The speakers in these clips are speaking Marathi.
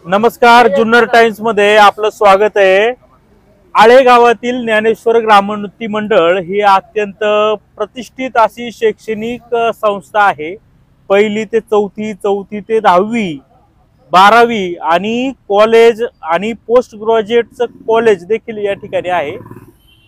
नमस्कार, जुन्नर टाइम्स मध्ये आपलं स्वागत आहे। आळे गावातील ज्ञानेश्वर ग्रामोन्नती मंडळ ही अत्यंत प्रतिष्ठित अशी शैक्षणिक संस्था आहे। पहिली ते चौथी, चौथी ते 10वी, 12वी आणि कॉलेज आणि पोस्ट ग्रॅज्युएटचं कॉलेज देखील या ठिकाणी आहे।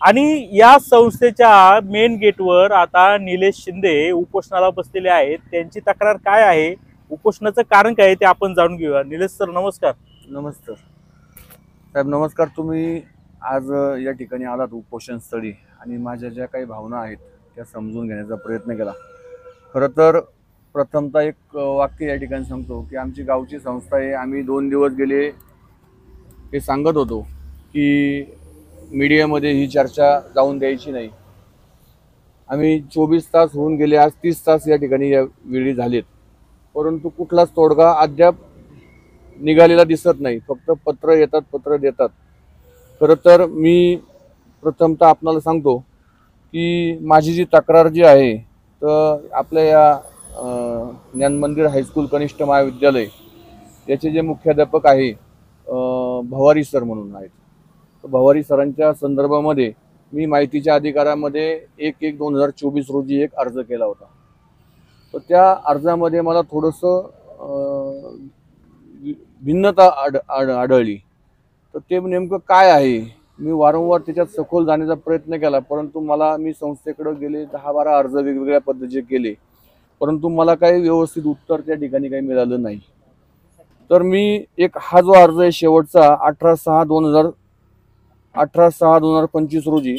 आणि या संस्थेच्या मेन गेटवर आता निलेश शिंदे उपोषणाला बसलेले आहेत। त्यांची तक्रार काय आहे, उपोषणाचं कारण काय आहे ते आपण जाणून घेऊया। निलेश सर, नमस्कार। नमस्कार साहेब, नमस्कार। तुम्ही आज या ठिकाणी आलात उपोषण स्थळी आणि माझ्या ज्या काही भावना आहेत त्या समजून घेण्याचा प्रयत्न केला। खरं तर प्रथमतः एक वाक्य या ठिकाणी सांगतो की आमची गावची संस्था आहे। आम्ही 2 दिवस गेले हे सांगत होतो की मीडियामध्ये ही चर्चा जाऊन द्यायची नाही। आम्ही 24 तास होऊन गेले, आज 30 तास या ठिकाणी या वेळी झालेत, परंतु कुठलाच तोडगा अद्याप निघालेला दिसत नाही। फक्त पत्र येतात, पत्र देतात। खरं तर मी प्रथमतः आपल्याला सांगतो की माझी जी तक्रार जी आहे तर आपल्या या ज्ञान मंदिर हायस्कूल कनिष्ठ महाविद्यालय याचे जे मुख्याध्यापक आहे भवारी सर म्हणून आहेत, तर भवारी सरांच्या संदर्भामध्ये मी माहितीच्या अधिकारामध्ये 1/1/2024 रोजी एक अर्ज केला होता। तर त्या अर्जामध्ये मला थोडंसं भिन्नता आढळली। तर ते नेमकं काय आहे, मी वारंवार त्याच्यात सखोल जाण्याचा प्रयत्न केला, परंतु मी संस्थेकडे गेले 10-12 अर्ज वेगवेगळ्या पद्धतीचे केले, परंतु मला काही व्यवस्थित उत्तर त्या ठिकाणी काही मिळालं नाही। तर मी हा जो अर्ज आहे शेवटचा 18/6/2025 रोजी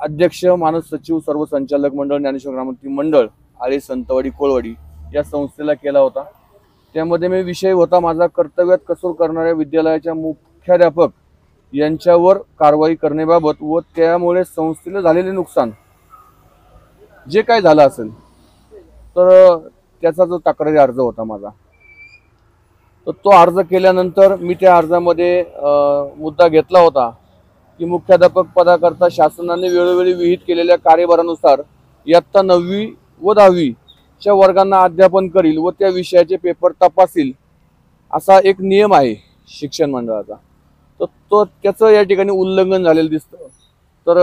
अध्यक्ष, मानस सचिव, सर्व संचालक मंडळ, ज्ञानेश्वर ग्रामोन्नती मंडळ, आळे संतवाडी कोळवाडी या संस्थेला केला होता। त्यामध्ये मी विषय होता माझा कर्तव्यात कसूर करणाऱ्या विद्यालयाच्या मुख्याध्यापक यांच्यावर कारवाई करण्याबाबत व त्यामुळे संस्थेला झालेले नुकसान जे काय झालं असेल तर त्याचा जो तक्रारी अर्ज होता माझा, तर तो अर्ज केल्यानंतर मी त्या अर्जामध्ये मुद्दा घेतला होता की मुख्याध्यापक पदाकरता शासनाने वेळोवेळी विहित केलेल्या कार्यभारानुसार इयत्ता 9वी व 10वी च्या वर्गांना अध्यापन करील व त्या विषयाचे पेपर तपासील असा एक नियम आहे शिक्षण मंडळाचा। तर त्याचं या ठिकाणी उल्लंघन झालेलं दिसतं। तर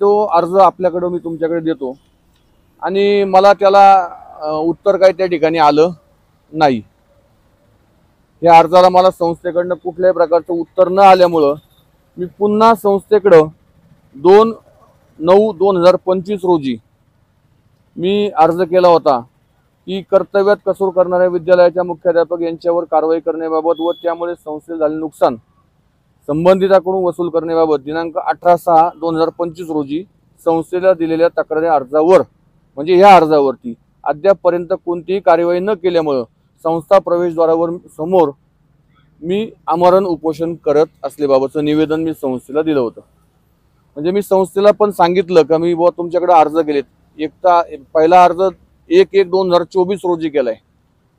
तो अर्ज आपल्याकडे मी तुमच्याकडे देतो आणि मला त्याला उत्तर काय त्या ठिकाणी आलं नाही। या अर्जाला मला संस्थेकडनं कुठल्याही प्रकारचं उत्तर न आल्यामुळं मी पुन्हा संस्थेकडं 2/9/2025 रोजी मी अर्ज केला होता की कर्तव्यात कसूर करणाऱ्या विद्यालयाच्या मुख्याध्यापक यांच्यावर कारवाई करण्याबाबत व त्यामुळे संस्थेला झालेले नुकसान संबंधिताकडून वसूल करण्याबाबत दिनांक 18/6/2025 रोजी संस्थेला दिलेल्या तक्रारी अर्जावर, म्हणजे ह्या अर्जावरती अद्यापपर्यंत कोणतीही कार्यवाही न केल्यामुळे संस्था प्रवेशद्वारावर समोर मी आमरण उपोषण करत असल्याबाबतचं निवेदन मी संस्थेला दिलं होतं। म्हणजे मी संस्थेला पण सांगितलं की मी तुमच्याकडे अर्ज केलेत। पहिला अर्ज 1/1/2024 रोजी केलाय,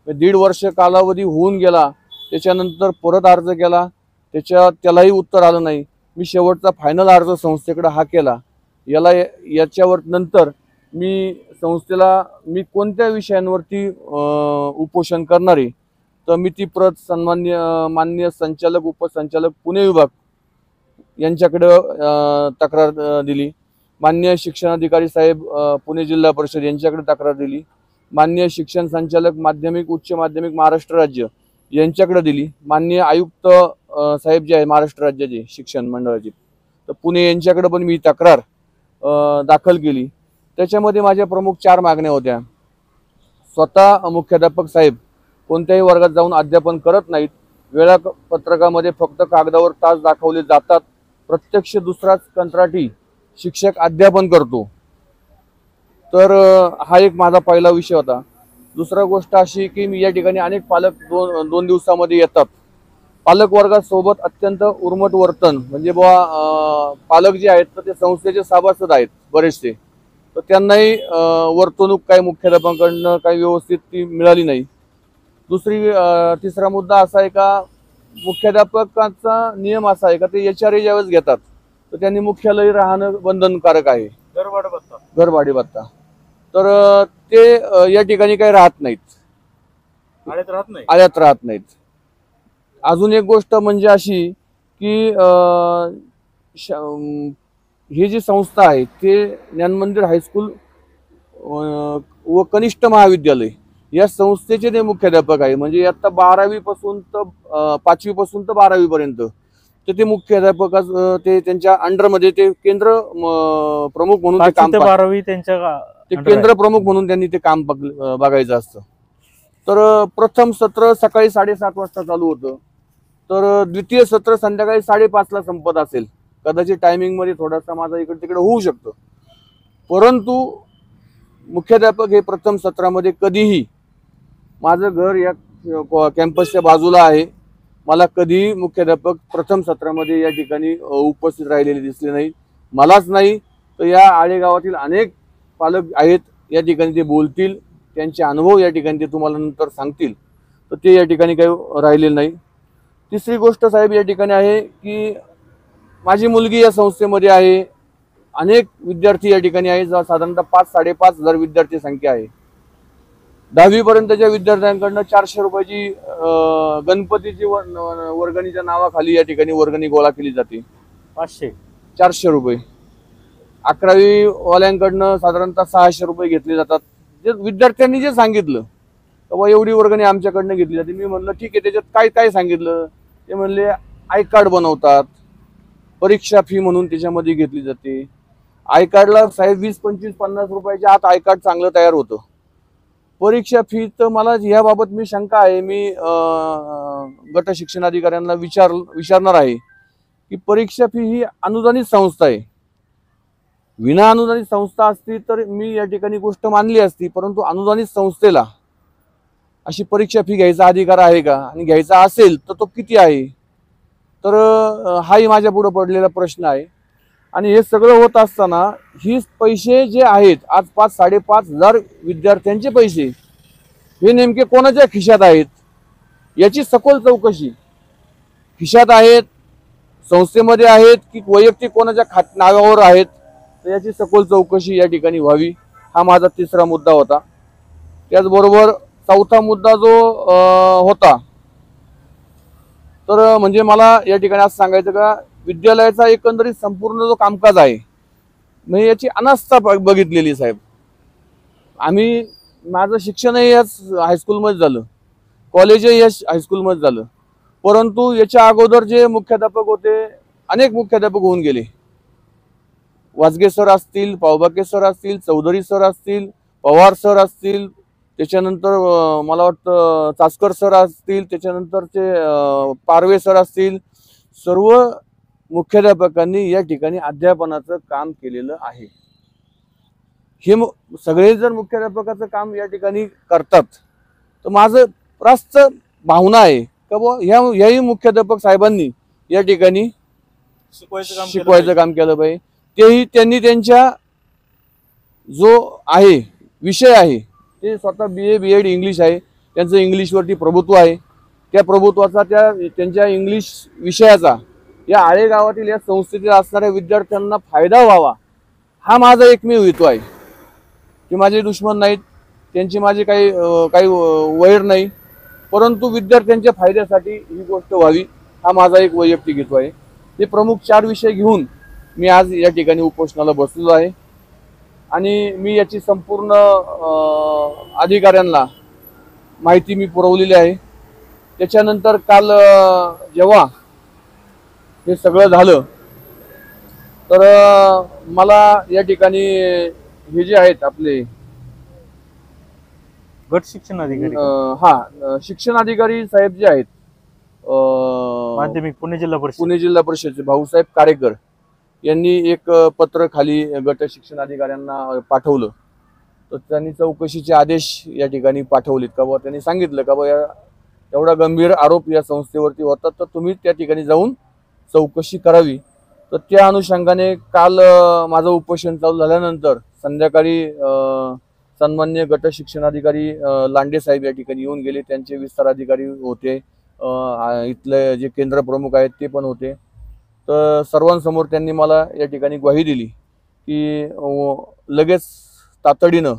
1.5 वर्ष कालावधी होऊन गेला। त्याच्यानंतर परत अर्ज केला, त्यालाही उत्तर आलं नाही। मी शेवटचा फायनल अर्ज संस्थेकडे हा केला। याच्यावर नंतर मी संस्थेला मी कोणत्या विषयांवरती उपोषण करणार आहे तर मी ती प्रत माननीय संचालक, उपसंचालक पुणे विभाग यांच्याकडे तक्रार दिली। माननीय शिक्षणाधिकारी साहेब पुणे जिल्हा परिषद यांच्याकडे तक्रार दिली। माननीय शिक्षण संचालक माध्यमिक, उच्च माध्यमिक महाराष्ट्र राज्य यांच्याकडे दिली। माननीय आयुक्त साहेब जे आहे महाराष्ट्र राज्याचे शिक्षण मंडळाचे, तर पुणे यांच्याकडे पण मी तक्रार दाखल केली। त्याच्यामध्ये माझ्या प्रमुख 4 मागण्या होत्या। स्वतः मुख्याध्यापक साहेब कोणत्याही वर्गात जाऊन अध्यापन करत नाहीत, वेळापत्रकामध्ये फक्त कागदावर तास दाखवले जातात, प्रत्यक्ष दुसराच कंत्राटी शिक्षक अध्यापन करतो। तर हा एक माझा पहिला विषय होता। दुसरा गोष्ट अशी की मी या ठिकाणी अनेक पालक 2 दिवसामध्ये येतात। पालक वर्गासोबत अत्यंत उर्मट वर्तन, म्हणजे पालक जे आहेत तर ते संस्थेचे सभासद आहेत बरेचसे, तर त्यांनाही वर्तणूक काही मुख्याध्यापकांकडून काही व्यवस्थित ती मिळाली नाही। तिसरा मुद्दा असा आहे का मुख्याध्यापकांचा नियम असा आहे का ते HRA ज्यावेळेस घेतात तर त्यांनी मुख्यालयी राहणं बंधनकारक आहे, घरभाडे भत्ता। तर ते या ठिकाणी काही राहत नाहीत, आळ्यात राहत नाही. आल्यात राहत नाहीत. अजून एक गोष्ट म्हणजे अशी की ही जी संस्था आहे ते ज्ञानमंदिर हायस्कूल व कनिष्ठ महाविद्यालय या संस्थेचे ते मुख्याध्यापक आहे. म्हणजे इयत्ता 12वी पासून तर 5वी पासून तर 12वी पर्यंत ते मुख्याध्यापक ते त्यांच्या अंडरमध्ये ते केंद्र प्रमुख म्हणून ते काम 12वी त्यांच्या ते केंद्र प्रमुख म्हणून त्यांनी ते काम बघायचं असतं. तर प्रथम सत्र सकाळी 7:30 वाजता चालू होतं, तर द्वितीय सत्र संध्याकाळी 5:30ला संपत असेल. कदाचित टायमिंग मध्ये थोडासा माझा इकडे तिकडे होऊ शकतो, परंतु मुख्याध्यापक हे प्रथम सत्रामध्ये कधीही, माझं घर या कॅम्पसच्या बाजूला आहे, मला कधीही मुख्याध्यापक प्रथम सत्रामध्ये या ठिकाणी उपस्थित राहिलेले दिसले नाही. मलाच नाही तर या आळेगावातील अनेक पालक आहेत या ठिकाणी, ते बोलतील, त्यांचे अनुभव या ठिकाणी ते तुम्हाला नंतर सांगतील, तर ते या ठिकाणी काही राहिलेले नाही. तिसरी गोष्ट साहेब या ठिकाणी आहे की माझी मुलगी या संस्थेमध्ये आहे. अनेक विद्यार्थी या ठिकाणी आहेत, साधारणतः 5-5.5 हजार विद्यार्थी संख्या आहे. 10वी पर्यंतच्या विद्यार्थ्यांकडनं 400 रुपयाची गणपतीची वर्गणीच्या नावाखाली या ठिकाणी वर्गणी गोळा केली जाते. 400 रुपये. 11वी वाल्यांकडनं साधारणतः 600 रुपये घेतले जातात. जे विद्यार्थ्यांनी जे सांगितलं बाबा एवढी वर्गणी आमच्याकडनं घेतली जाते, मी म्हणलं ठीक आहे, त्याच्यात काय काय सांगितलं. ते म्हणले आय कार्ड बनवतात, परीक्षा फी म्हणून त्याच्यामध्ये घेतली जाते. आय कार्डला साहेब 20-25-50 रुपयाच्या आत आय कार्ड चांगलं तयार होतं. परीक्षा फी तर मला याबाबत मी शंका आहे, मी गट शिक्षणाधिकाऱ्यांना विचारणार आहे की परीक्षा फी ही अनुदानित संस्था आहे. विना अनुदानित संस्था असती तर मी या ठिकाणी गोष्ट मानली असती, परंतु अनुदानित संस्थेला अशी परीक्षा फी घ्यायचा अधिकार आहे का, आणि घ्यायचा असेल तर तो किती आहे. तर हाही माझ्या पुढे पडलेला प्रश्न आहे. आणि हे सगळं होत असताना ही पैसे जे आहेत आज 5-5.5 हजार विद्यार्थ्यांचे पैसे हे नेमके कोणाच्या खिशात आहेत याची सखोल चौकशी. खिशात आहेत, संस्थेमध्ये आहेत की वैयक्तिक कोणाच्या नावावर आहेत, तर याची सखोल चौकशी या ठिकाणी व्हावी. हा माझा तिसरा मुद्दा होता. त्याचबरोबर चौथा मुद्दा जो होता, तर म्हणजे मला या ठिकाणी आज सांगायचं का विद्यालयाचा एकंदरीत संपूर्ण जो कामकाज आहे म्हणजे याची अनास्था बघितलेली साहेब. माझं शिक्षणही याच हायस्कूलमध्ये झालं, कॉलेजही याच हायस्कूलमध्ये झालं, परंतु याच्या अगोदर जे मुख्याध्यापक होते अनेक मुख्याध्यापक होऊन गेले. वाजगे सर असतील, पावबाके सर असतील, चौधरी सर असतील, पवार सर असतील, त्याच्यानंतर मला वाटतं चासकर सर असतील, त्याच्यानंतरचे पारवे सर असतील, सर्व मुख्याध्यापकांनी या ठिकाणी अध्यापनाचं काम केलेलं आहे. हे सगळे जर मुख्याध्यापकाचं काम या ठिकाणी करतात तर माझं रास्त भावना आहे का बुवा ह्याही मुख्याध्यापक साहेबांनी या ठिकाणी शिकवायचं काम केलं पाहिजे. तेही त्यांनी त्यांच्या जो आहे विषय आहे ते स्वतः BA BEd इंग्लिश आहे, त्यांचं इंग्लिशवरती प्रभुत्व आहे. त्या प्रभुत्वाचा त्यांच्या इंग्लिश विषयाचा या आळेगावातील या संस्थेतील असणाऱ्या विद्यार्थ्यांना फायदा व्हावा हा माझा एकमेव हेतू आहे. की माझे दुश्मन नाहीत, त्यांची माझी काही वैर नाही, परंतु विद्यार्थ्यांच्या फायद्यासाठी ही गोष्ट व्हावी हा माझा एक वैयक्तिक हेतू आहे. हे प्रमुख 4 विषय घेऊन मी आज या ठिकाणी उपोषणाला बसलेलो आहे. आणि मी याची संपूर्ण अधिकाऱ्यांना माहिती मी पुरवलेली आहे. त्याच्यानंतर काल जेव्हा हे सगळं झालं तर मला या ठिकाणी हे जे आहेत आपले गट शिक्षण अधिकारी शिक्षण अधिकारी साहेब जे आहेत माध्यमिक पुणे जिल्हा परिषदचे भाऊसाहेब कारेकर यांनी एक पत्र खाली गट शिक्षण अधिकाऱ्यांना पाठवलं. तर त्यांनी चौकशीचे आदेश या ठिकाणी पाठवलेत का बुवा त्यांनी सांगितलं का बुवा एवढा गंभीर आरोप या संस्थेवरती होतात तर तुम्ही त्या ठिकाणी जाऊन चौकशी करावी. तर त्या अनुषंगाने काल माझं उपोषण चालू झाल्यानंतर संध्याकाळी सन्मान्य गट शिक्षणाधिकारी लांडे साहेब या ठिकाणी येऊन गेले. त्यांचे विस्तार अधिकारी होते, इथले जे केंद्र प्रमुख आहेत ते पण होते. तर सर्वांसमोर त्यांनी मला या ठिकाणी ग्वाही दिली की लगेच तातडीनं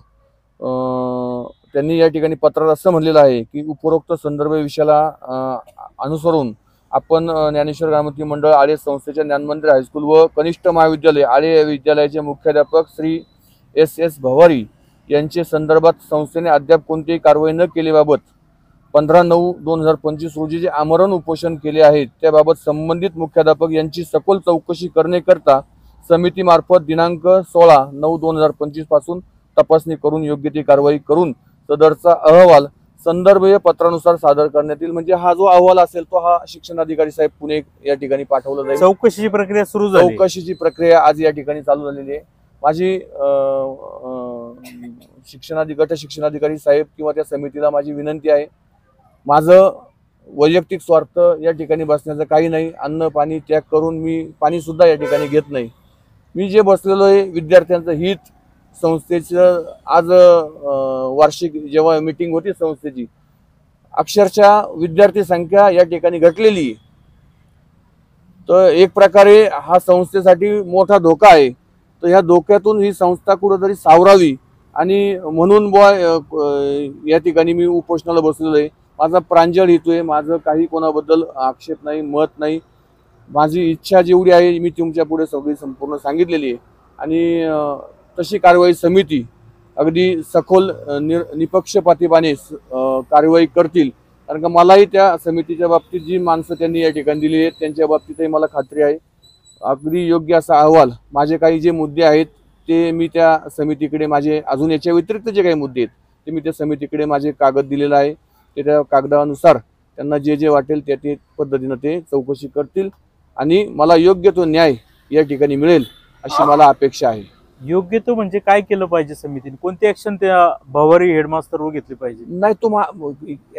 त्यांनी या ठिकाणी पत्रात असं म्हणलेलं आहे की उपरोक्त संदर्भ विषयाला अनुसरून आपण ज्ञानेश्वर ग्रामोन्नती मंडळ आळे संस्थेच्या ज्ञानमंदिर हायस्कूल व कनिष्ठ महाविद्यालय आळे या विद्यालयाचे मुख्याध्यापक श्री S भवारी यांचे संदर्भात संस्थेने अद्याप कोणतीही कारवाई न केल्याबाबत 15/9/2025 रोजी जे आमरण उपोषण केले आहे त्याबाबत संबंधित मुख्याध्यापक यांची सखोल चौकशी करण्याकरता समितीमार्फत दिनांक 16/9/2025 पासून तपासणी करून योग्य ती कारवाई करून सदरचा अहवाल संदर्भीय पत्रानुसार सादर करण्यात येईल। म्हणजे हा जो अहवाल असेल तो हा शिक्षणाधिकारी साहेब पुणे या ठिकाणी पाठवला जाईल। चौकशीची प्रक्रिया सुरू झाली। चौकशीची प्रक्रिया आज या ठिकाणी चालू झालेली आहे। माझी गट शिक्षणाधिकारी साहेब किंवा त्या समितीला माझी विनंती आहे, माझं वैयक्तिक स्वार्थ या ठिकाणी बसण्याचं काही नाही। अन्न पाणी त्याग करून मी पाणी सुद्धा या ठिकाणी घेत नाही। मी जे बसलेलो आहे विद्यार्थ्यांचं हित, संस्थेचं आज वार्षिक जेव्हा मीटिंग होती संस्थेची, अक्षरशः विद्यार्थी संख्या या ठिकाणी घटलेली आहे। तर एक प्रकारे हा संस्थेसाठी मोठा धोका आहे। तर ह्या धोक्यातून ही संस्था कुठेतरी सावरावी आणि म्हणून या ठिकाणी मी उपोषणाला बसलेलो आहे। माझा प्रांजळ हेतू आहे, माझं काही कोणाबद्दल आक्षेप नाही, मत नाही। माझी इच्छा जेवढी आहे मी तुमच्या पुढे सगळी संपूर्ण सांगितलेली आहे आणि तशी कारवाई समिती अगदी सखोल निपक्षपातीपणे कारवाई करतील। कारण का मलाही त्या समितीच्या बाबतीत जी माणसं त्यांनी या ठिकाणी दिली आहेत त्यांच्या बाबतीतही मला खात्री आहे अगदी योग्य असा अहवाल। माझे काही जे मुद्दे आहेत ते मी त्या समितीकडे, माझे अजून याच्या व्यतिरिक्त जे काही मुद्दे आहेत ते मी त्या समितीकडे माझे कागद दिलेला आहे। ते त्या कागदानुसार त्यांना जे वाटेल त्या पद्धतीनं ते चौकशी करतील आणि मला योग्य तो न्याय या ठिकाणी मिळेल अशी मला अपेक्षा आहे। योग्य तो म्हणजे काय केलं पाहिजे समितीने, कोणती ऍक्शन त्या भवारी हेडमास्टरवर घेतली पाहिजे? नाही, तो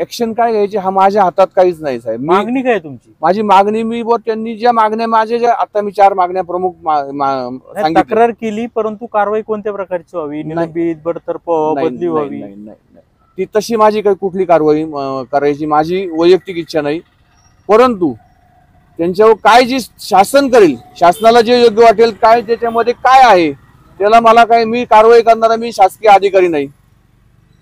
ऍक्शन काय घ्यायची हा माझ्या हातात काहीच नाही साहेब। मागणी काय तुमची? माझी मागणी मी व त्यांनी ज्या मागण्या माझ्या ज्या आता मी 4 मागण्या प्रमुख सांगितल्या, तक्रार केली, परंतु कारवाई कोणत्या प्रकारची व्हावी? निलंबित, बडतर्फ, बदली व्हावी? ती तशी माझी काही कुठली कारवाई करायची माझी वैयक्तिक इच्छा नाही। परंतु त्यांच्यावर काय जी शासन करेल, शासनाला जे योग्य वाटेल, काय त्याच्यामध्ये काय आहे त्याला मला काय, मी कारवाई करणारा मी शासकीय अधिकारी नाही।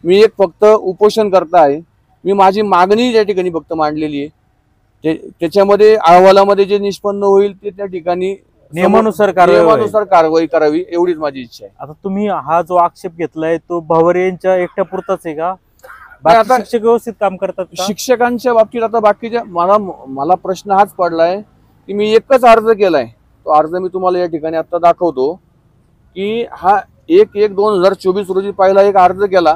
मी एक फक्त उपोषण करता आहे। मी माझी मागणी त्या ठिकाणी फक्त मांडलेली आहे। त्याच्यामध्ये अहवालामध्ये जे निष्पन्न होईल ते त्या ठिकाणी नियमानुसार कारवाई करावी एवढीच माझी इच्छा आहे। आता तुम्ही हा जो आक्षेप घेतलाय तो भवारी यांच्या एकट्या पुरताच आहे का? बाकी शिक्षक व्यवस्थित काम करतात का? शिक्षकांच्या बाबतीत आता बाकीच्या मला प्रश्न हाच पडलाय की मी एकच अर्ज केलाय, तो अर्ज मी तुम्हाला या ठिकाणी आता दाखवतो की हा 1/1/2024 रोजी पहिला एक अर्ज केला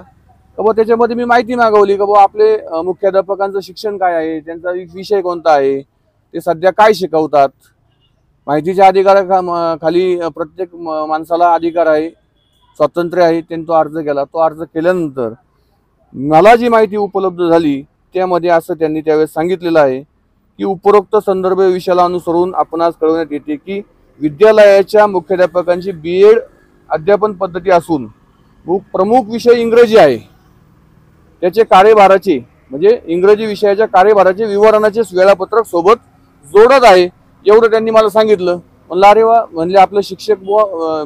का त्याच्यामध्ये मी माहिती मागवली का आपले मुख्याध्यापकांचं शिक्षण काय आहे, त्यांचा विषय कोणता आहे, ते सध्या काय शिकवतात। माहितीच्या अधिकाराखाली प्रत्येक माणसाला अधिकार आहे, स्वातंत्र्य आहे। त्यांनी तो अर्ज केला। तो अर्ज केल्यानंतर मला जी माहिती उपलब्ध झाली त्यामध्ये असं त्यांनी त्यावेळेस सांगितलेलं आहे की उपरोक्त संदर्भ विषयाला अनुसरून आपणास कळवण्यात येते की विद्यालयाच्या मुख्याध्यापकांची BEd अध्यापन पद्धती असून प्रमुख विषय इंग्रजी आहे। त्याचे कार्यभाराचे म्हणजे इंग्रजी विषयाच्या कार्यभाराचे विवरणाचे वेळापत्रक सोबत जोडत आहे एवढं त्यांनी मला सांगितलं। म्हणलं अरे वा, म्हणजे आपले शिक्षक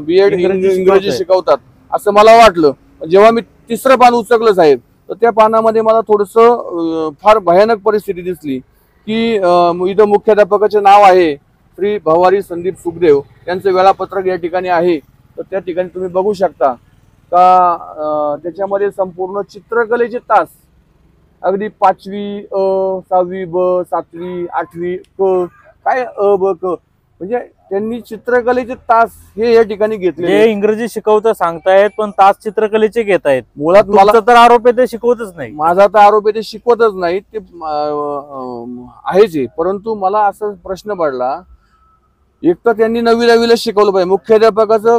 BEd इंग्रजी शिकवतात असं मला वाटलं। जेव्हा मी 3रं पान उचकलं साहेब तर त्या पानामध्ये मला थोडंसं फार भयानक परिस्थिती दिसली की इथं मुख्याध्यापकाचे नाव आहे श्री भवारी संदीप सुखदेव, त्यांचं वेळापत्रक या ठिकाणी आहे। तर त्या ठिकाणी तुम्ही बघू शकता का त्याच्यामध्ये संपूर्ण चित्रकलेचे तास अगदी 5वी अ, 6वी ब, 7वी 8वी क, काय अ ब क, म्हणजे त्यांनी चित्रकलेचे तास हे या ठिकाणी घेतले। इंग्रजी शिकवता सांगतायत पण तास चित्रकलेचे घेतायत। मुळात मला तर आरोप आहे ते शिकवतच नाही। माझा तर आरोप आहे ते शिकवतच नाही, ते आहेच। परंतु मला असा प्रश्न पडला, एक तर त्यांनी 9वी-10वीला शिकवलं पाहिजे। मुख्याध्यापकाचं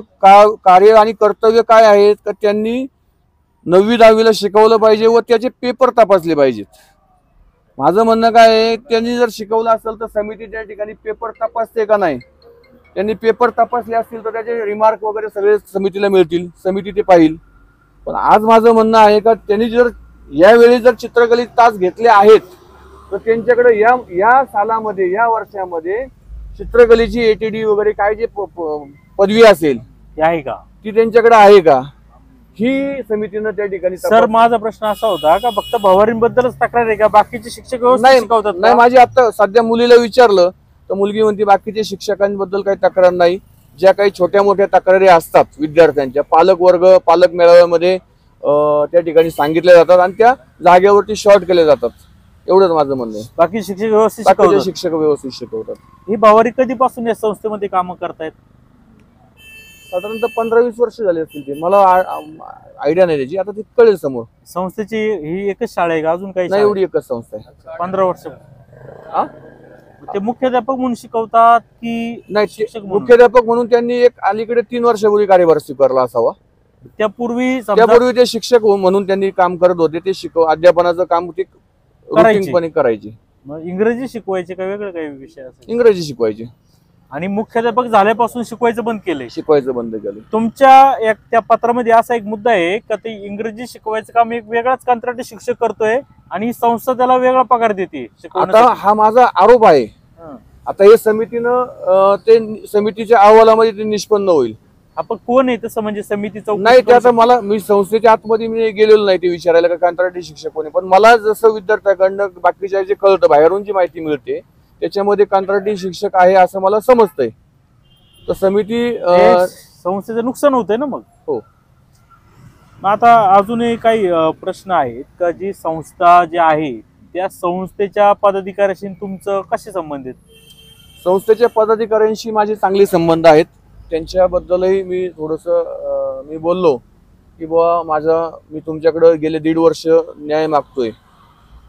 कार्य आणि कर्तव्य काय आहे तर त्यांनी 9वी-10वीला शिकवलं पाहिजे व त्याचे पेपर तपासले पाहिजेत। माझं म्हणणं काय आहे, त्यांनी जर शिकवलं असेल तर समिती त्या ठिकाणी पेपर तपासते का नाही, त्यांनी पेपर तपासले असतील तर त्याचे रिमार्क वगैरे सगळे समितीला मिळतील, समिती ते पाहिल। पण आज माझं म्हणणं आहे का त्यांनी जर यावेळी जर चित्रकलेचे तास घेतले आहेत तर त्यांच्याकडे या सालामध्ये या वर्षामध्ये चित्रकलेची ATD वगैरे काय जे पदवी असेल आहे का, ती त्यांच्याकडे आहे का? ही समितीनं त्या ठिकाणी सर माझा प्रश्न असा होता का फक्त भवारींबद्दलच तक्रार आहे का बाकीचे शिक्षक व्यवस्थित नाही शिकवतात नाही का? माझी आता सध्या मुलीला विचारलं तर मुलगी म्हणते बाकीच्या शिक्षकांबद्दल काही तक्रार नाही. ज्या काही छोट्या मोठ्या तक्रारी असतात विद्यार्थ्यांच्या पालक मेळाव्यामध्ये त्या ठिकाणी सांगितल्या जातात आणि त्या जागेवरती शॉर्ट केले जातात. एवढंच माझं म्हणणं आहे. बाकी शिक्षक व्यवस्थित बाकीचे शिकवतात. शिक्षक व्यवस्थित शिकवतात. ही भवारी कधीपासून या संस्थेमध्ये काम करतायत? साधारणतः 15-20 वर्ष झाली असतील ते. मला आयडिया नाही त्याची. आता ती कळेल समोर. संस्थेची ही एकच शाळा आहे का अजून काही नाही शाळा एवढी एकच संस्था आहे. आहे? 15 वर्ष हा? ते मुख्याध्यापक म्हणून शिकवतात की नाही शिक्षक म्हणून? मुख्याध्यापक म्हणून त्यांनी एक अलीकडे 3 वर्षापूर्वी कार्यभार स्वीकारला असावा. त्यापूर्वी समजा त्यापूर्वी ते शिक्षक म्हणून त्यांनी काम करत होते. ते अध्यापनाचं काम ते करायचे. रुटीनपणे करायचे. मग इंग्रजी शिकवायचे का वेगळे काही विषय असेल? इंग्रजी शिकवायचे. आणि मुख्याध्यापक झाल्यापासून शिकवायचं बंद केलंय. शिकवायचं बंद केलं. तुमच्या त्या पत्रामध्ये असा एक मुद्दा आहे का ते इंग्रजी शिकवायचं काम एक वेगळाच कंत्राटी शिक्षक करतोय आणि ही संस्था त्याला वेगळा पगार देते आता शिकवण्यासाठी. हा माझा आरोप आहे. हं. आता हे समितीनं ते समितीच्या अहवालामध्ये ते निष्पन्न होईल. आपण कोण आहे तसं म्हणजे समितीचं नाही ते आता मला मी संस्थेच्या आतमध्ये मी गेलेलो नाही ते विचारायला का कंत्राटी शिक्षक कोणी. पण मला जसं विद्यार्थ्याकडनं बाकीच्या जे कळतं बाहेरून जी माहिती मिळते त्याच्यामध्ये कंत्राटी शिक्षक आहे असं मला समजतंय. तर समिती संस्थेचं नुकसान होतंय ना मग. हो. मग आता अजूनही काही प्रश्न आहेत का जी संस्था जी आहे त्या संस्थेच्या पदाधिकाऱ्याशी तुमचं कसे संबंधित? संस्थेच्या पदाधिकाऱ्यांशी माझे चांगले संबंध आहेत. त्यांच्याबद्दलही मी थोडंसं मी बोललो की बुवा मी तुमच्याकडे गेले 1.5 वर्ष न्याय मागतोय.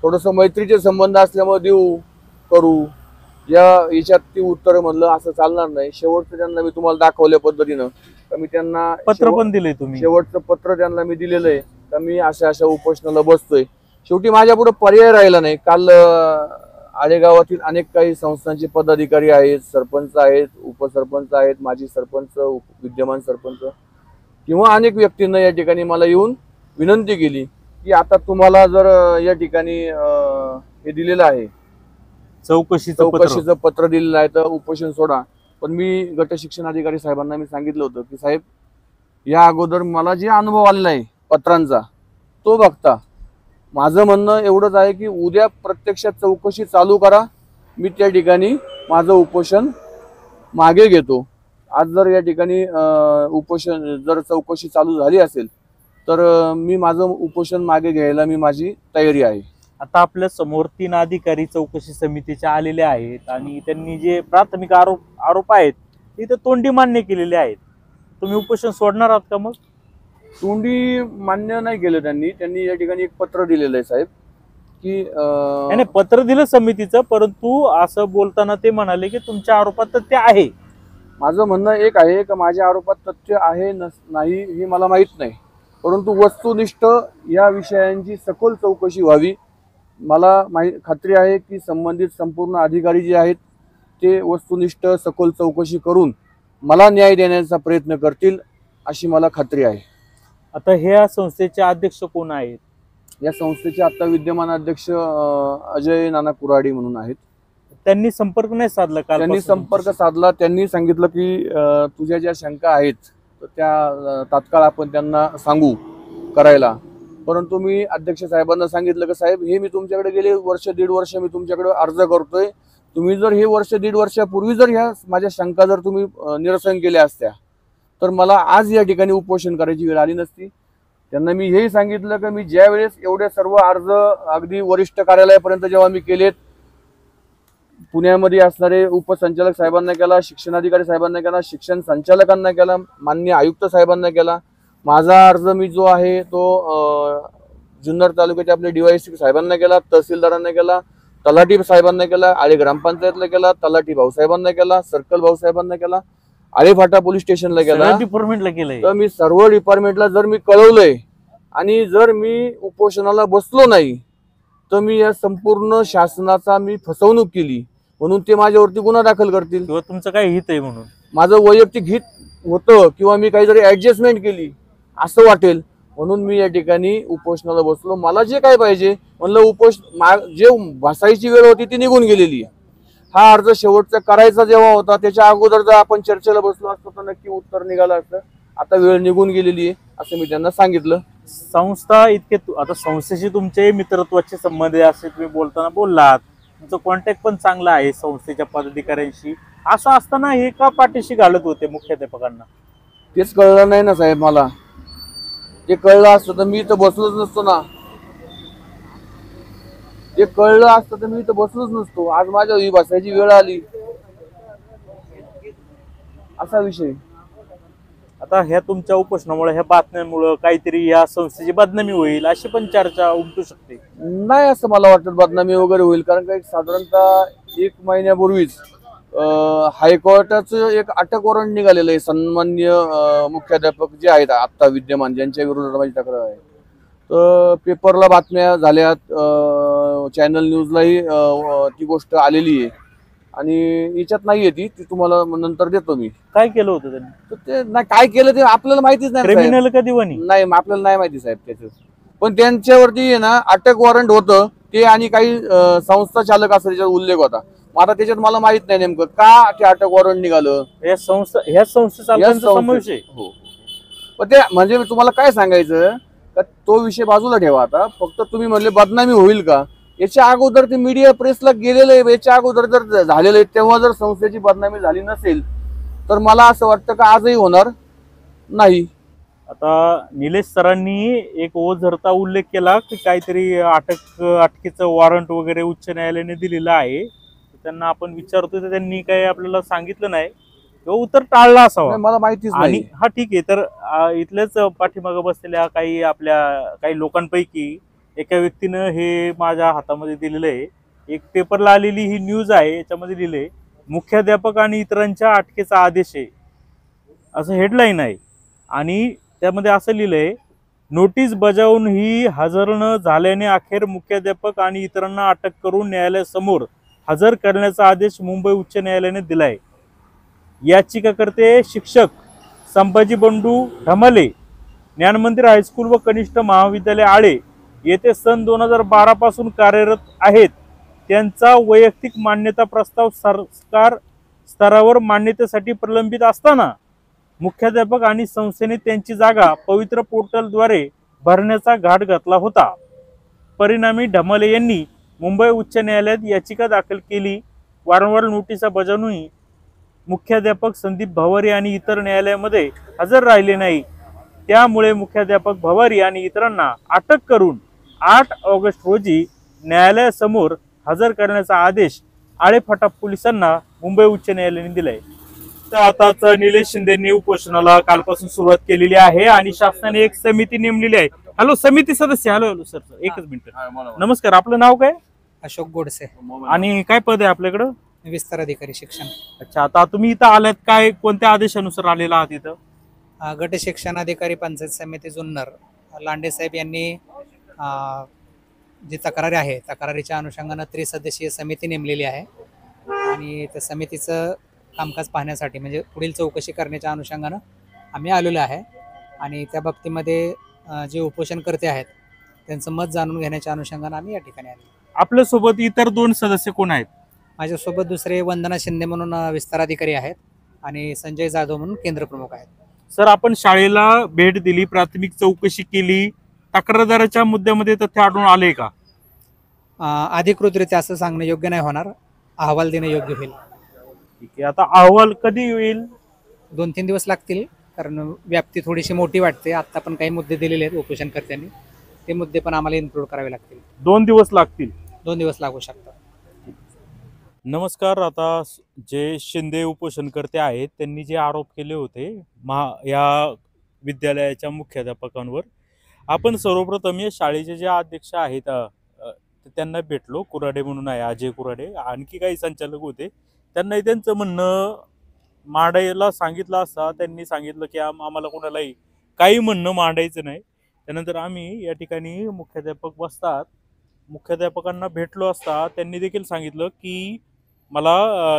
थोडंसं मैत्रीचे संबंध असल्यामुळे देऊ करू याच्यात ती उत्तर म्हणलं असं चालणार नाही. शेवटचं त्यांना मी तुम्हाला दाखवल्या पद्धतीनं तर मी त्यांना पत्र पण दिले तुम्ही? शेवटचं पत्र त्यांना मी दिलेलं आहे तर मी अशा उपोषणाला बसतोय. शेवटी माझ्या पुढे पर्याय राहिला नाही. काल आळेगावातील अनेक काही संस्थांचे पदाधिकारी आहेत, सरपंच आहेत, उपसरपंच आहेत, माजी सरपंच, विद्यमान सरपंच किंवा अनेक व्यक्तींना या ठिकाणी मला येऊन विनंती केली की आता तुम्हाला जर या ठिकाणी हे दिलेलं आहे चौकशीचं पत्र दिलेलं आहे तर उपोषण सोडा. पण मी गट शिक्षण अधिकारी साहेबांना मी सांगितलं होतं की साहेब या अगोदर मला जे अनुभव आलेला आहे पत्रांचा तो बघता माझं म्हणणं एवढंच आहे की उद्या प्रत्यक्षात चौकशी चालू करा. मी त्या ठिकाणी माझं उपोषण मागे घेतो. आज जर या ठिकाणी जर चौकशी चालू झाली असेल तर मी माझं उपोषण मागे घ्यायला माझी तयारी आहे. आता आपल्या समोर 3 अधिकारी चौकशी समितीचे आलेले आहेत आणि त्यांनी जे प्राथमिक आरोप आहेत ते तर तोंडी मान्य केलेले आहेत. तुम्ही उपोषण सोडणार आहात का? मग तोंडी मान्य नाही केलं त्यांनी या ठिकाणी एक पत्र दिलेलं आहे साहेब की नाही पत्र दिलं समितीचं परंतु असं बोलताना ते म्हणाले की तुमच्या आरोपात तथ्य आहे. माझं म्हणणं एक आहे की माझ्या आरोपात तथ्य आहे नाही हे मला माहीत नाही परंतु वस्तुनिष्ठ या विषयांची सखोल चौकशी व्हावी. मला खात्री आहे की संबंधित संपूर्ण अधिकारी जे आहेत ते वस्तुनिष्ठ सखोल चौकशी करून मला न्याय देण्याचा प्रयत्न करतील अशी मला खात्री आहे. आता ह्या संस्थेचे अध्यक्ष कोण आहेत? या संस्थेचे आता विद्यमान अध्यक्ष अजय नाना कुऱ्हाडी म्हणून आहेत. त्यांनी संपर्क नाही साधला काल? त्यांनी संपर्क साधला. त्यांनी सांगितलं की तुझ्या ज्या शंका आहेत तर त्या तात्काळ आपण त्यांना सांगू करायला. परंतु मी अध्यक्ष साहेबांना सांगितलं की साहेब हे मी तुमच्याकडे गेले 1.5 वर्ष मी तुमच्याकडे अर्ज करतोय. तुम्ही जर हे 1.5 वर्षापूर्वी जर ह्या माझ्या शंका जर तुम्ही निरसन केल्या असत्या तर मला आज या ठिकाणी उपोषण करायची वेळ आली नसती. त्यांना मी हेही सांगितलं की मी ज्या वेळेस एवढे सर्व अर्ज अगदी वरिष्ठ कार्यालयापर्यंत जेव्हा मी केलेत पुण्यामध्ये असणारे उपसंचालक साहेबांना केला, शिक्षणाधिकारी साहेबांना केला, शिक्षण संचालकांना केला, माननीय आयुक्त साहेबांना केला. माझा अर्ज मी जो आहे तो जुन्नर तालुक्याचे आपले DYSP साहेबांना केला, तहसीलदारांना केला, तलाठी साहेबांना केला, आळे ग्रामपंचायतला केला, तलाठी भाऊसाहेबांना केला, सर्कल भाऊसाहेबांना केला, आळे फाटा पोलीस स्टेशनला गेला, डिपार्टमेंटला केलंय. तर मी सर्व डिपार्टमेंटला जर मी कळवलंय आणि जर मी उपोषणाला बसलो नाही तर मी या संपूर्ण शासनाचा मी फसवणूक केली म्हणून ते माझ्यावरती गुन्हा दाखल करतील किंवा तुमचं काय हित आहे म्हणून माझं वैयक्तिक हित होतं किंवा मी काहीतरी ऍडजस्टमेंट केली असं वाटेल म्हणून मी या ठिकाणी उपोषणाला बसलो. मला जे काय पाहिजे म्हणलं जे बसायची वेळ होती ती निघून गेलेली. हा अर्ज शेवटचा करायचा जेव्हा होता त्याच्या अगोदर जर आपण चर्चेला बसलो असतो तर नक्की उत्तर निघालं असतं. आता वेळ निघून गेलेली आहे असं मी त्यांना सांगितलं. संस्था इतके आता संस्थेशी तुमचे मित्रत्वाचे संबंध आहे असे तुम्ही बोलताना बोललात, तुमचं कॉन्टॅक्ट पण चांगला आहे संस्थेच्या पदाधिकाऱ्यांशी, असं असताना हे का पाठीशी घालत होते मुख्याध्यापकांना? तेच कळलं नाही ना साहेब मला. ते कळलं असतं तर मी इथं बसलोच नसतो ना. ते कळलं असतं तर मी इथं बसलोच नसतो. आज माझ्या ही बसायची वेळ आली, असा विषय. आता ह्या तुमच्या उपोषणामुळे, ह्या बातम्यांमुळे काहीतरी या संस्थेची बदनामी होईल अशी पण चर्चा उमटू शकते. नाही असं मला वाटत बदनामी वगैरे होईल, कारण का एक साधारणतः 1 महिन्यापूर्वीच हायकोर्टाचं एक अटक वॉरंट निघालेलं आहे. सन्माननीय मुख्याध्यापक जे आहेत आत्ता विद्यमान, ज्यांच्या विरोधात माझी तक्रार आहे, तर पेपरला बातम्या झाल्यात, चॅनल न्यूजलाही ती गोष्ट आलेली आहे आणि याच्यात नाहीये ती तुम्हाला नंतर देतो मी. काय केलं होतं त्यांनी? तर ते नाही काय केलं ते आपल्याला माहितीच नाही साहेब. क्रिमिनल कधी वनी नाही आपल्याला नाही माहिती साहेब त्याचं. पण त्यांच्यावरती आहे ना अटक वॉरंट होतं ते, आणि काही संस्था चालक असा त्याच्यात उल्लेख होता. मग आता त्याच्यात मला माहित नाही नेमकं का ते अटक वॉरंट निघालं. ह्या संस्थे चालकांचा समावेश आहे. हो. पण ते म्हणजे मी तुम्हाला काय सांगायचं का, तो विषय बाजूला ठेवा आता. फक्त तुम्ही म्हणले बदनामी होईल का, याच्या अगोदर ते मीडिया प्रेसला गेलेलं आहे. याच्या अगोदर जर झालेलं आहे तेव्हा जर संस्थेची बदनामी झाली नसेल तर मला असं वाटतं का आजही होणार नाही. आता निलेश सरांनी एक ओझरता उल्लेख केला की काहीतरी अटकेचं वॉरंट वगैरे उच्च न्यायालयाने दिलेलं आहे. त्यांना आपण विचारतोय तर त्यांनी काही आपल्याला सांगितलं नाही किंवा उत्तर टाळलं असावं. नाही, मला माहितीच आणि नाही. हा ठीक आहे. तर इथलेच पाठीमागे बसलेल्या काही लोकांपैकी एका व्यक्तीनं हे माझ्या हातामध्ये दिलेलं आहे. एक पेपरला आलेली ही न्यूज आहे, याच्यामध्ये लिहिलंय मुख्याध्यापक आणि इतरांच्या अटकेचा आदेश आहे असं हेडलाईन आहे. आणि त्यामध्ये असं लिहिलंय, नोटीस बजावूनही हजर न झाल्याने अखेर मुख्याध्यापक आणि इतरांना अटक करून न्यायालयासमोर हजर करण्याचा आदेश मुंबई उच्च न्यायालयाने दिलाय. याचिकाकर्ते शिक्षक संभाजी बंडू ढमाले, ज्ञानमंदिर हायस्कूल व कनिष्ठ महाविद्यालय आळे येथे सन 2012 पासून कार्यरत आहेत. त्यांचा वैयक्तिक मान्यता प्रस्ताव सरकार स्तरावर मान्यतेसाठी प्रलंबित असताना मुख्याध्यापक आणि संस्थेने त्यांची जागा पवित्र पोर्टलद्वारे भरण्याचा घाट घातला होता. परिणामी ढमाले यांनी मुंबई उच्च न्यायालयात याचिका दाखल केली. वारंवार नोटिसा बजावूनही मुख्याध्यापक संदीप भवारी आणि इतर न्यायालयामध्ये हजर राहिले नाही. त्यामुळे मुख्याध्यापक भवारी आणि इतरांना अटक करून 8 ऑगस्ट रोजी न्यायालयासमोर हजर करण्याचा आदेश आळेफाटा पोलिसांना मुंबई उच्च न्यायालयाने दिलाय. तर आताच निलेश शिंदेंनी उपोषणाला कालपासून सुरुवात केलेली आहे आणि शासनाने एक समिती नेमलेली आहे. हॅलो समिती सदस्य. हॅलो सर, एकच मिनिट. नमस्कार, आपलं नाव काय? अशोक गोडसे, आणि काय पद आहे आपल्याकडं? विस्तार अधिकारी शिक्षण. अच्छा, आता तुम्ही इथं आलात, काय कोणत्या आदेशानुसार आलेला आहात इथं? गट शिक्षण अधिकारी पंचायत समिती जुन्नर लांडे साहेब यांनी जी तक्रारी आहे तक्रारीच्या अनुषंगानं त्रिसदस्यीय समिती नेमलेली आहे आणि त्या समितीचं कामकाज पाहण्यासाठी म्हणजे पुढील चौकशी करण्याच्या अनुषंगानं आम्ही आलेलो आहे. आणि त्या बाबतीमध्ये जे उपोषणकर्ते आहेत त्यांचं मत जाणून घेण्याच्या अनुषंगानं आम्ही या ठिकाणी आलो. आपल्यासोबत इतर 2 सदस्य कोण आहेत? माझ्यासोबत दुसरे वंदना शिंदे म्हणून विस्तार अधिकारी आहेत आणि संजय जाधव म्हणून केंद्र प्रमुख आहेत. सर, आपण शाळेला भेट दिली, प्राथमिक चौकशी केली, तक्रारदाराच्या मुद्द्यामध्ये तथ्य आढळून आले का? अधिकृतरित्या असं सांगणं योग्य नाही होणार, अहवाल देणं योग्य होईल. ठीक आहे, आता अहवाल कधी येईल? 2-3 दिवस लागतील, कारण व्याप्ती थोडीशी मोठी वाटते. आता पण काही मुद्दे दिलेले आहेत उपोषणकर्त्यांनी, ते मुद्दे पण आम्हाला इन्क्लूड करावे लागतील. 2 दिवस लागतील. 2 दिवस लागू शकतात. नमस्कार. आता जे शिंदे उपोषणकर्ते आहेत त्यांनी जे आरोप केले होते या विद्यालयाच्या मुख्याध्यापकांवर, आपण सर्वप्रथम या शाळेचे जे अध्यक्ष आहेत त्यांना भेटलो. कुराडे म्हणून आहे, अजय कुराडे, आणखी काही संचालक होते. त्यांनाही त्यांचं म्हणणं मांडायला सांगितलं असता त्यांनी सांगितलं की आम्हाला कोणालाही काही म्हणणं मांडायचं नाही. त्यानंतर आम्ही या ठिकाणी मुख्याध्यापक बसतात, मुख्याध्यापकांना भेटलो असता त्यांनी देखील सांगितलं की मला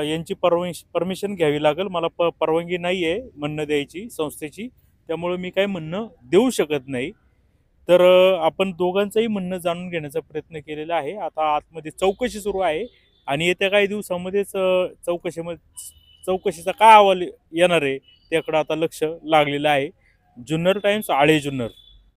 यांची परमिशन घ्यावी लागेल, मला परवानगी नाही आहे म्हणणं द्यायची संस्थेची, त्यामुळे मी काही म्हणणं देऊ शकत नाही. तर आपण दोघांचंही म्हणणं जाणून घेण्याचा प्रयत्न केलेला आहे. आता आतमध्ये चौकशी सुरू आहे आणि येत्या काही दिवसामध्येच चौकशीचा काय अहवाल येणार आहे त्याकडे आता लक्ष लागलेलं आहे. जुन्नर टाइम्स, आळे जुन्नर.